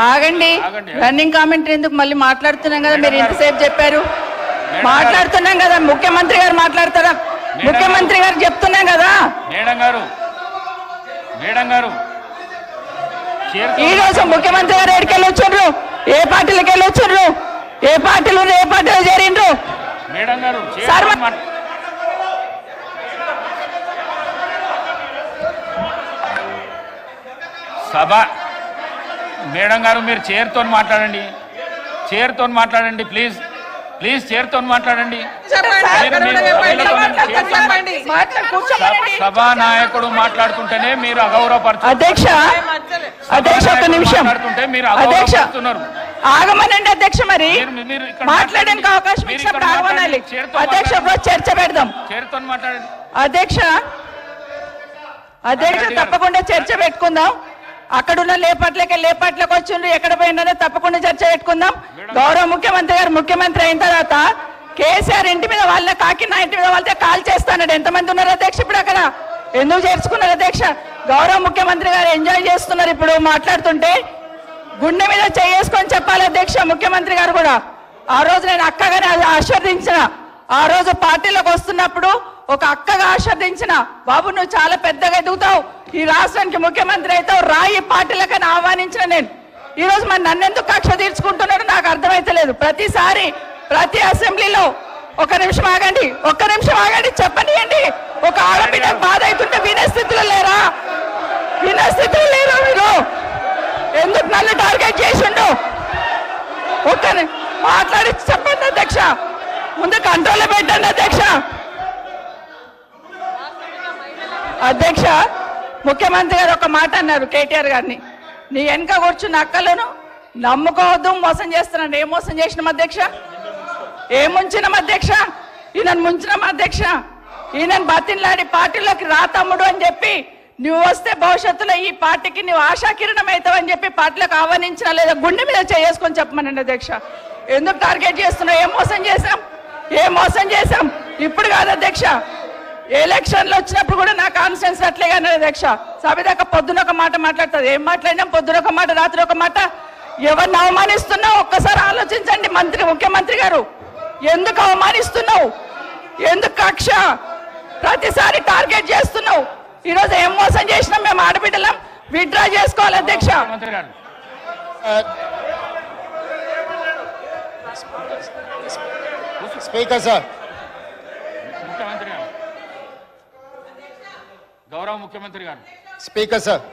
ఆగండి. Running commentary ఎందుకు? మళ్ళీ మాట్లాడుతున్నాం కదా, మీరు ఎంతసేపు చెప్పారు? మాట్లాడుతున్నాం కదా, ముఖ్యమంత్రి గారు మాట్లాడతారా? ముఖ్యమంత్రి గారు చెప్తున్నాం కదా. మేడం గారు ఈ రోజు ముఖ్యమంత్రి గారు ఎక్కడికి వెళ్ళొచ్చారు? ఏ పార్టీలకు వెళ్ళొచ్చారు? ఏ పార్టీలు చేరిండ్రు? మేడం గారు సభ మేడం గారు మీరు చైర్తో మాట్లాడండి ప్లీజ్ చైర్తో మాట్లాడండి. సభా నాయకుడు మాట్లాడుతుంటేనే మీరు అగౌరవపరుస్తున్నారు. అధ్యక్ష ఒక నిమిషం, మీరు అగౌరవపరుస్తున్నారు. ఆగమనండి అధ్యక్ష. మరి మాట్లాడడానికి అవకాశం ఇచ్చినప్పుడు ఆగమనాలి అధ్యక్ష. చర్చ పెడదాం. చైర్తో మాట్లాడండి అధ్యక్ష. తప్పకుండా చర్చ పెట్టుకుందాం. అక్కడున్న లేపాట్లకు వచ్చిండ్రు, ఎక్కడ పోయినారో తప్పకుండా చర్చ పెట్టుకుందాం. గౌరవ ముఖ్యమంత్రి అయిన తర్వాత కేసీఆర్ ఇంటి మీద వాళ్ళ కాకినా ఇంటి మీద వాళ్ళతో కాల్ చేస్తాడు. ఎంతమంది ఉన్నారు అధ్యక్ష ఇప్పుడు అక్కడ? ఎందుకు చేర్చుకున్నారు అధ్యక్ష? గౌరవ ముఖ్యమంత్రి గారు ఎంజాయ్ చేస్తున్నారు ఇప్పుడు మాట్లాడుతుంటే. గుండె మీద చేసుకొని చెప్పాలి అధ్యక్ష. ముఖ్యమంత్రి గారు కూడా ఆ రోజు నేను అక్కగానే ఆశీర్వదించిన, ఆ రోజు పార్టీలోకి వస్తున్నప్పుడు ఒక అక్కగా ఆశీర్వదించిన, బాబు నువ్వు చాలా పెద్దగా ఎదుగుతావు, ఈ రాష్ట్రానికి ముఖ్యమంత్రి అవుతావు, రాయి పార్టీలకని ఆహ్వానించిన నేను. ఈ రోజు మరి నన్నెందుకు కక్ష తీర్చుకుంటున్నాడు నాకు అర్థమైతలేదు. ప్రతిసారి ప్రతి అసెంబ్లీలో ఒక్క నిమిషం ఆగండి చెప్పనియండి. ఒక ఆడబిడ్డ బాధ అవుతుంటే వినే స్థితిలో లేరా? మీరు ఎందుకు నన్ను టార్గెట్ చేసిండు? మాట్లాడి చెప్పండి అధ్యక్ష. ముందు కంట్రోల్లో పెట్టండి అధ్యక్ష. ముఖ్యమంత్రి గారు ఒక మాట అన్నారు కేటీఆర్ గారిని, నీ వెనక కూర్చున్న అక్కలను నమ్ముకోవద్దు, మోసం చేస్తున్నాడు. ఏం మోసం చేసినాం అధ్యక్ష? ఏం ముంచినాం అధ్యక్ష? ఈయనను ముంచినాం అధ్యక్ష. ఈయనను బతిన్లాడి పార్టీలోకి రా తమ్ముడు అని చెప్పి, నువ్వు వస్తే భవిష్యత్తులో ఈ పార్టీకి నువ్వు ఆశాకిరణం అవుతావు అని చెప్పి పార్టీలకు ఆహ్వానించినా లేదా గుండె మీద చేసుకొని చెప్పమనండి అధ్యక్ష. ఎందుకు టార్గెట్ చేస్తున్నావు? ఏం మోసం చేశాం? ఇప్పుడు కాదు అధ్యక్ష, ఎలక్షన్లు వచ్చినప్పుడు కూడా నా కాన్ఫిడెన్స్ అట్లే కానీ అధ్యక్ష. సభ దాకా పొద్దున ఒక మాట మాట్లాడుతుంది. ఏం మాట్లాడినాం? పొద్దున ఒక మాట, రాత్రి ఒక మాట. ఎవరిని అవమానిస్తున్నావు ఒక్కసారి ఆలోచించండి ముఖ్యమంత్రి గారు. ఎందుకు అవమానిస్తున్నావు? ఎందుకు కక్ష? ప్రతిసారి టార్గెట్ చేస్తున్నావు. ఈరోజు ఏం మోసం చేసినాం? మేము ఆడబిడ్డలం విత్డ్రా చేసుకోవాలి అధ్యక్ష. స్పీకర్ సార్, గౌరవ ముఖ్యమంత్రి గారు. స్పీకర్ సార్,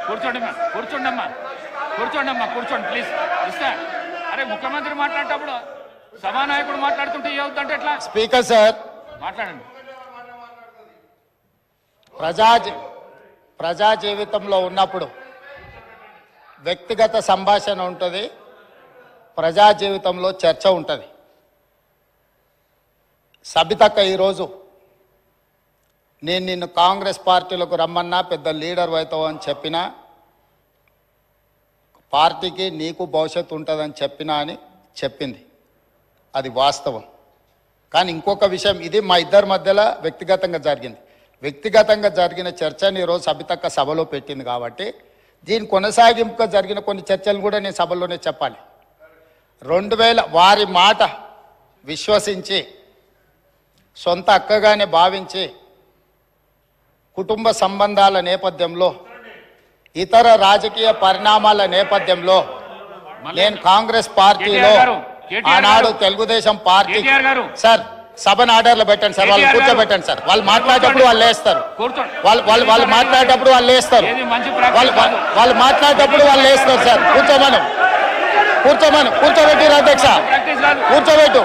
కూర్చోండి ప్లీజ్. అరే ముఖ్యమంత్రి మాట్లాడేటప్పుడు సభానాయకుడు మాట్లాడుతుంటే ఏవుతుంటే ఎట్లా? స్పీకర్ సార్ మాట్లాడండి. ప్రజా జీవితంలో ఉన్నప్పుడు వ్యక్తిగత సంభాషణ ఉంటుంది, ప్రజా జీవితంలో చర్చ ఉంటుంది. సబితక్క ఈరోజు నేను నిన్ను కాంగ్రెస్ పార్టీలకు రమ్మన్నా పెద్ద లీడర్ అవుతావు అని చెప్పినా, పార్టీకి నీకు భవిష్యత్తు ఉంటుందని చెప్పినా అని చెప్పింది. అది వాస్తవం. కానీ ఇంకొక విషయం, ఇది మా ఇద్దరి మధ్యలో వ్యక్తిగతంగా జరిగిన చర్చని ఈరోజు సబితక్క సభలో పెట్టింది కాబట్టి దీని కొనసాగింపుగా జరిగిన కొన్ని చర్చలు కూడా నేను సభలోనే చెప్పాలి. 2000 వారి మాట విశ్వసించి సొంత అక్కగానే భావించి కుటుంబ సంబంధాల నేపథ్యంలో ఇతర రాజకీయ పరిణామాల నేపథ్యంలో నేను కాంగ్రెస్ పార్టీలో ఆనాడు తెలుగుదేశం పార్టీ సార్ సభను ఆర్డర్లో పెట్టండి సార్, వాళ్ళు కూర్చోబెట్టండి సార్. వాళ్ళు మాట్లాడేటప్పుడు వాళ్ళు లేస్తారు, వాళ్ళు మాట్లాడేటప్పుడు వాళ్ళు లేస్తారు, వాళ్ళు మాట్లాడేటప్పుడు వాళ్ళు లేస్తారు సార్. కూర్చోబెట్టిరు అధ్యక్ష, కూర్చోబెట్టు.